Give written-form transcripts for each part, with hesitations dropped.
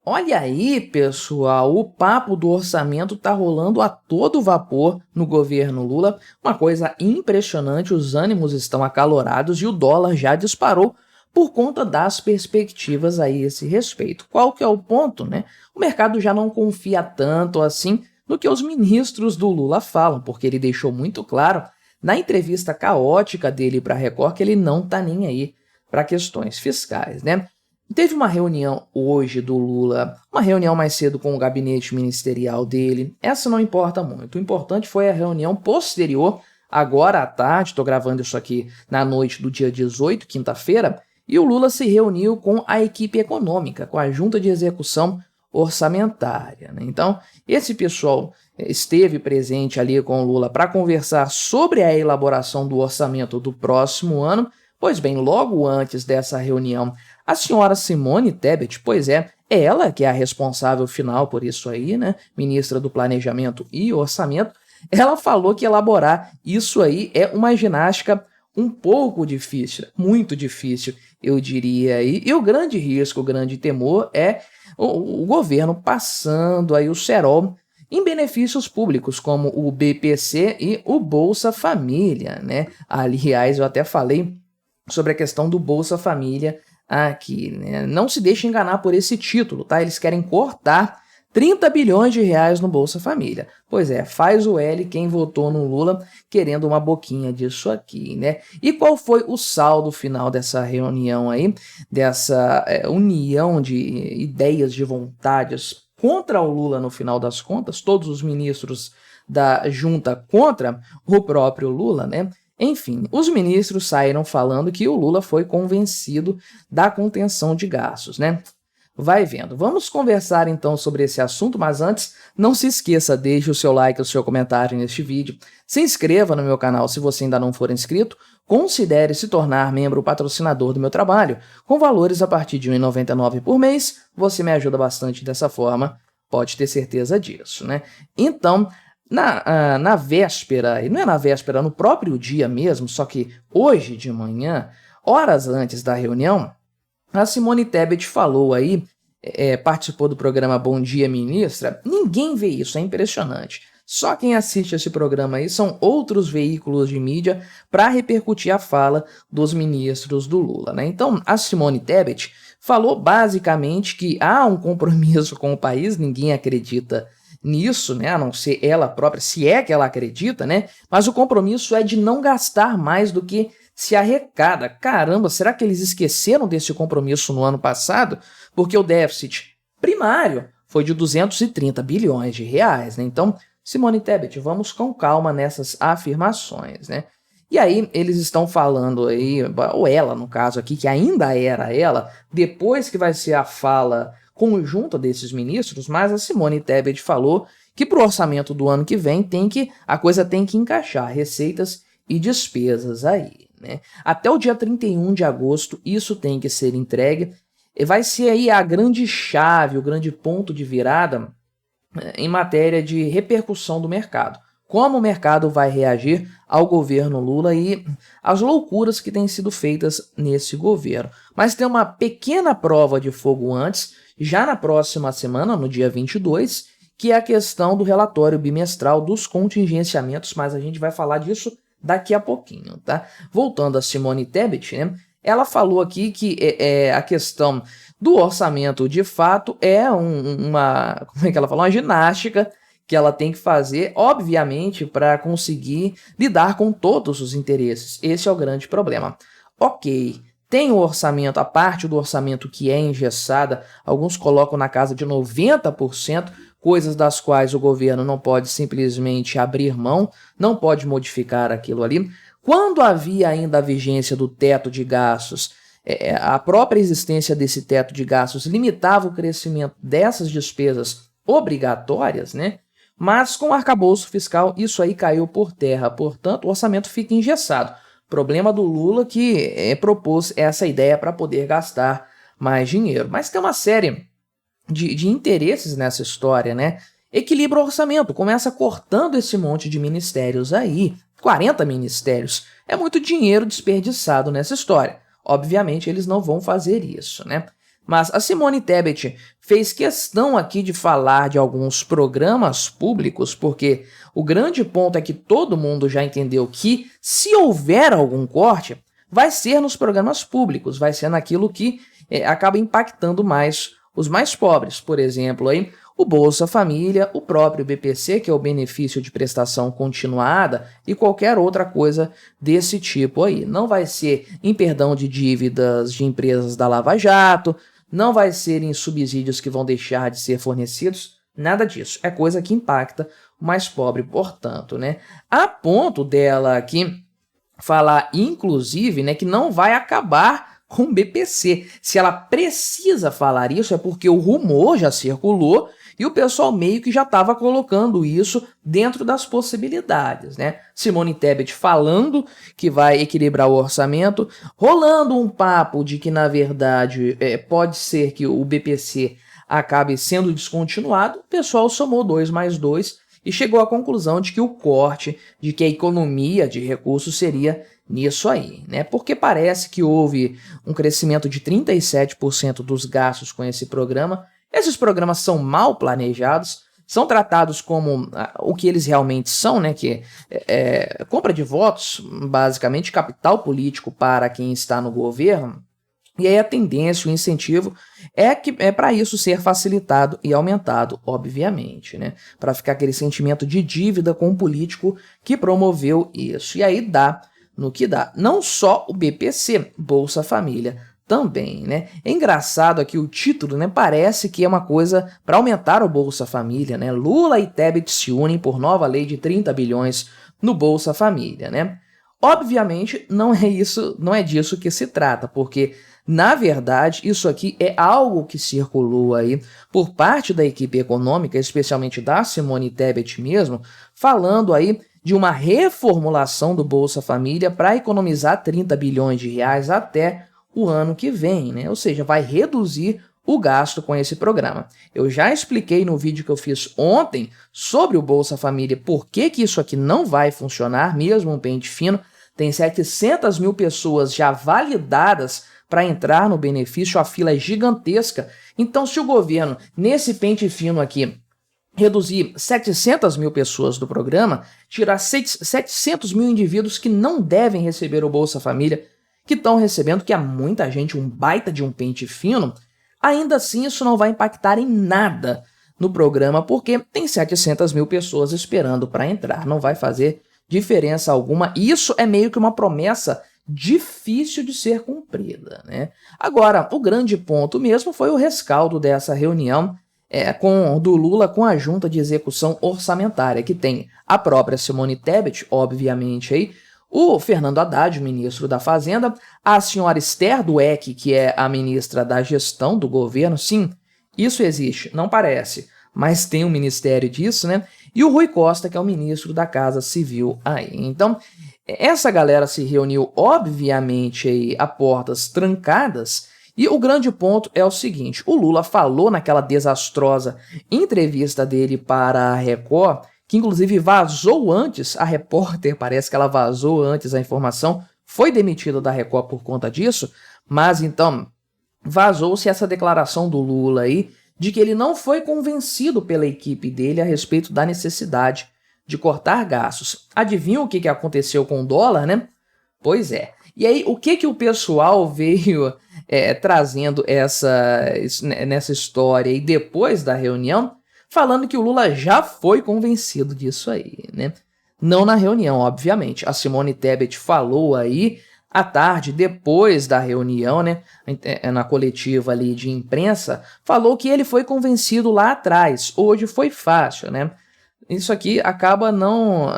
Olha aí, pessoal, o papo do orçamento tá rolando a todo vapor no governo Lula. Uma coisa impressionante, os ânimos estão acalorados e o dólar já disparou por conta das perspectivas a esse respeito. Qual que é o ponto, né? O mercado já não confia tanto assim no que os ministros do Lula falam, porque ele deixou muito claro na entrevista caótica dele para a Record que ele não tá nem aí para questões fiscais, né? Teve uma reunião hoje do Lula, uma reunião mais cedo com o gabinete ministerial dele. Essa não importa muito. O importante foi a reunião posterior, agora à tarde, estou gravando isso aqui na noite do dia 18, quinta-feira, e o Lula se reuniu com a equipe econômica, com a junta de execução orçamentária, né? Então, esse pessoal esteve presente ali com o Lula para conversar sobre a elaboração do orçamento do próximo ano. Pois bem, logo antes dessa reunião, a senhora Simone Tebet, pois é ela que é a responsável final por isso aí, né? Ministra do Planejamento e Orçamento, ela falou que elaborar isso aí é uma ginástica um pouco difícil, muito difícil, eu diria aí. E o grande risco, o grande temor é o governo passando aí o cerol em benefícios públicos, como o BPC e o Bolsa Família, né? Aliás, eu até falei sobre a questão do Bolsa Família aqui, né? Não se deixe enganar por esse título, tá? Eles querem cortar 30 bilhões de reais no Bolsa Família. Pois é, faz o L quem votou no Lula querendo uma boquinha disso aqui, né? E qual foi o saldo final dessa reunião aí, dessa união de ideias, de vontades contra o Lula no final das contas, todos os ministros da junta contra o próprio Lula, né? Enfim, os ministros saíram falando que o Lula foi convencido da contenção de gastos, né? Vai vendo. Vamos conversar então sobre esse assunto, mas antes, não se esqueça, deixe o seu like e o seu comentário neste vídeo, se inscreva no meu canal se você ainda não for inscrito, considere se tornar membro patrocinador do meu trabalho, com valores a partir de R$ 1,99 por mês, você me ajuda bastante dessa forma, pode ter certeza disso, né? Então, na véspera, e não é na véspera, no próprio dia mesmo, só que hoje de manhã, horas antes da reunião, a Simone Tebet falou aí, participou do programa Bom Dia Ministra. Ninguém vê isso, é impressionante. Só quem assiste esse programa aí são outros veículos de mídia para repercutir a fala dos ministros do Lula, né? Então, a Simone Tebet falou basicamente que há um compromisso com o país, ninguém acredita nisso, né? A não ser ela própria, se é que ela acredita, né? Mas o compromisso é de não gastar mais do que se arrecada. Caramba, será que eles esqueceram desse compromisso no ano passado? Porque o déficit primário foi de 230 bilhões de reais, né? Então, Simone Tebet, vamos com calma nessas afirmações, né? E aí eles estão falando aí, ou ela no caso aqui, que ainda era ela, depois que vai ser a fala conjunta desses ministros, mas a Simone Tebet falou que para o orçamento do ano que vem a coisa tem que encaixar receitas e despesas aí, né? Até o dia 31 de agosto isso tem que ser entregue, e vai ser aí a grande chave, o grande ponto de virada em matéria de repercussão do mercado. Como o mercado vai reagir ao governo Lula e às loucuras que têm sido feitas nesse governo. Mas tem uma pequena prova de fogo antes, já na próxima semana, no dia 22, que é a questão do relatório bimestral dos contingenciamentos, mas a gente vai falar disso daqui a pouquinho, tá? Voltando a Simone Tebet, né? Ela falou aqui que a questão do orçamento, de fato, é como é que ela falou? Uma ginástica que ela tem que fazer, obviamente, para conseguir lidar com todos os interesses. Esse é o grande problema. Ok, tem o orçamento, a parte do orçamento que é engessada, alguns colocam na casa de 90%, coisas das quais o governo não pode simplesmente abrir mão, não pode modificar aquilo ali. Quando havia ainda a vigência do teto de gastos, a própria existência desse teto de gastos limitava o crescimento dessas despesas obrigatórias, né? Mas com o arcabouço fiscal isso aí caiu por terra, portanto o orçamento fica engessado. Problema do Lula que propôs essa ideia para poder gastar mais dinheiro. Mas tem uma série de interesses nessa história, né? Equilibra o orçamento, começa cortando esse monte de ministérios aí, 40 ministérios. É muito dinheiro desperdiçado nessa história. Obviamente eles não vão fazer isso, né? Mas a Simone Tebet fez questão aqui de falar de alguns programas públicos, porque o grande ponto é que todo mundo já entendeu que, se houver algum corte, vai ser nos programas públicos, vai ser naquilo que acaba impactando mais os mais pobres. Por exemplo, aí, o Bolsa Família, o próprio BPC, que é o benefício de prestação continuada, e qualquer outra coisa desse tipo aí. Não vai ser em perdão de dívidas de empresas da Lava Jato, não vai ser em subsídios que vão deixar de ser fornecidos, nada disso. É coisa que impacta o mais pobre, portanto, né? A ponto dela aqui falar, inclusive, né, que não vai acabar com o BPC. Se ela precisa falar isso, é porque o rumor já circulou e o pessoal meio que já estava colocando isso dentro das possibilidades, né? Simone Tebet falando que vai equilibrar o orçamento, rolando um papo de que, na verdade, pode ser que o BPC acabe sendo descontinuado. O pessoal somou 2 mais 2 e chegou à conclusão de que o corte, de que a economia de recursos seria nisso aí, né? Porque parece que houve um crescimento de 37% dos gastos com esse programa. Esses programas são mal planejados, são tratados como o que eles realmente são, né? Que é compra de votos, basicamente capital político para quem está no governo. E aí a tendência, o incentivo é para isso ser facilitado e aumentado, obviamente, né? Para ficar aquele sentimento de dívida com o político que promoveu isso. E aí dá no que dá. Não só o BPC, Bolsa Família, também, né? É engraçado aqui o título, né? Parece que é uma coisa para aumentar o Bolsa Família, né? Lula e Tebet se unem por nova lei de 30 bilhões no Bolsa Família, né? Obviamente não é isso, não é disso que se trata, porque na verdade isso aqui é algo que circulou aí por parte da equipe econômica, especialmente da Simone Tebet mesmo, falando aí de uma reformulação do Bolsa Família para economizar 30 bilhões de reais até o ano que vem, né? Ou seja, vai reduzir o gasto com esse programa. Eu já expliquei no vídeo que eu fiz ontem sobre o Bolsa Família por que isso aqui não vai funcionar, mesmo um pente fino. Tem 700 mil pessoas já validadas para entrar no benefício, a fila é gigantesca. Então, se o governo, nesse pente fino aqui, reduzir 700 mil pessoas do programa, tirar 700 mil indivíduos que não devem receber o Bolsa Família, que estão recebendo, que é muita gente, um baita de um pente fino, ainda assim isso não vai impactar em nada no programa, porque tem 700 mil pessoas esperando para entrar, não vai fazer diferença alguma. Isso é meio que uma promessa difícil de ser cumprida, né? Agora, o grande ponto mesmo foi o rescaldo dessa reunião do Lula com a Junta de Execução Orçamentária, que tem a própria Simone Tebet, obviamente, aí, o Fernando Haddad, ministro da Fazenda, a senhora Esther Dweck, que é a ministra da Gestão do governo, sim, isso existe, não parece, mas tem um ministério disso, né? E o Rui Costa, que é o ministro da Casa Civil aí. Então, essa galera se reuniu, obviamente, aí, a portas trancadas, e o grande ponto é o seguinte: o Lula falou naquela desastrosa entrevista dele para a Record, que inclusive vazou antes, a repórter parece que ela vazou antes a informação, foi demitida da Record por conta disso, mas então vazou-se essa declaração do Lula aí, de que ele não foi convencido pela equipe dele a respeito da necessidade de cortar gastos. Adivinha o que aconteceu com o dólar, né? Pois é. E aí, o que o pessoal veio trazendo nessa história e depois da reunião, falando que o Lula já foi convencido disso aí, né? Não na reunião, obviamente. A Simone Tebet falou aí à tarde, depois da reunião, né, na coletiva ali de imprensa, falou que ele foi convencido lá atrás. Hoje foi fácil, né? Isso aqui acaba não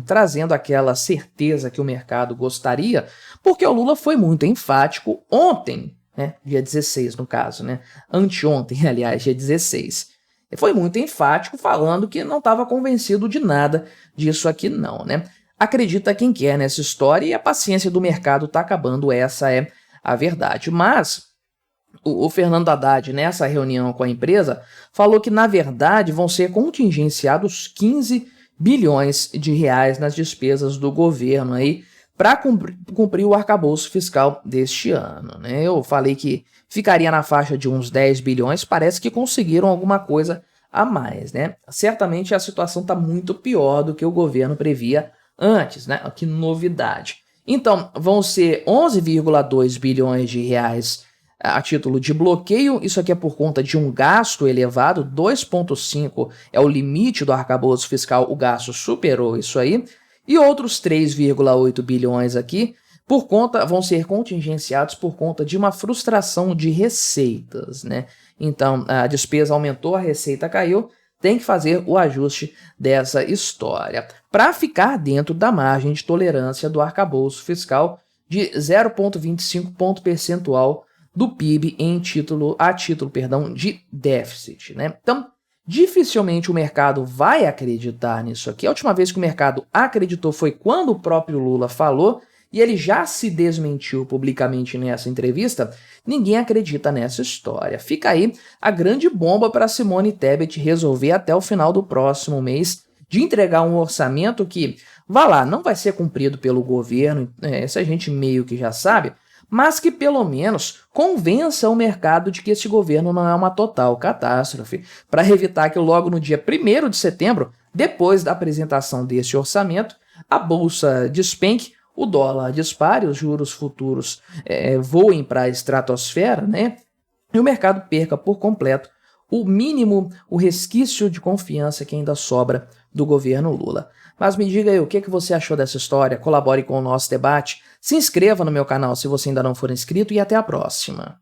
trazendo aquela certeza que o mercado gostaria, porque o Lula foi muito enfático ontem, né, dia 16 no caso, né, anteontem, aliás, dia 16. Ele foi muito enfático falando que não estava convencido de nada disso aqui não, né. Acredita quem quer nessa história e a paciência do mercado está acabando, essa é a verdade. Mas o Fernando Haddad, nessa reunião com a empresa, falou que, na verdade, vão ser contingenciados 15 bilhões de reais nas despesas do governo aí para cumprir o arcabouço fiscal deste ano, né? Eu falei que ficaria na faixa de uns 10 bilhões, parece que conseguiram alguma coisa a mais, né? Certamente a situação está muito pior do que o governo previa antes, né? Que novidade. Então, vão ser 11,2 bilhões de reais a título de bloqueio. Isso aqui é por conta de um gasto elevado, 2,5 é o limite do arcabouço fiscal, o gasto superou isso aí. E outros 3,8 bilhões aqui vão ser contingenciados por conta de uma frustração de receitas, né? Então, a despesa aumentou, a receita caiu, tem que fazer o ajuste dessa história para ficar dentro da margem de tolerância do arcabouço fiscal de 0,25 ponto percentual do PIB a título de déficit, né? Então, dificilmente o mercado vai acreditar nisso aqui. A última vez que o mercado acreditou foi quando o próprio Lula falou, e ele já se desmentiu publicamente nessa entrevista. Ninguém acredita nessa história. Fica aí a grande bomba para Simone Tebet resolver até o final do próximo mês de entregar um orçamento que, vá lá, não vai ser cumprido pelo governo, essa a gente meio que já sabe, mas que pelo menos convença o mercado de que esse governo não é uma total catástrofe, para evitar que logo no dia 1º de setembro, depois da apresentação desse orçamento, a bolsa despenque, o dólar dispare, os juros futuros voem para a estratosfera, né? E o mercado perca por completo o mínimo, o resquício de confiança que ainda sobra do governo Lula. Mas me diga aí, o que você achou dessa história? Colabore com o nosso debate, se inscreva no meu canal se você ainda não for inscrito e até a próxima.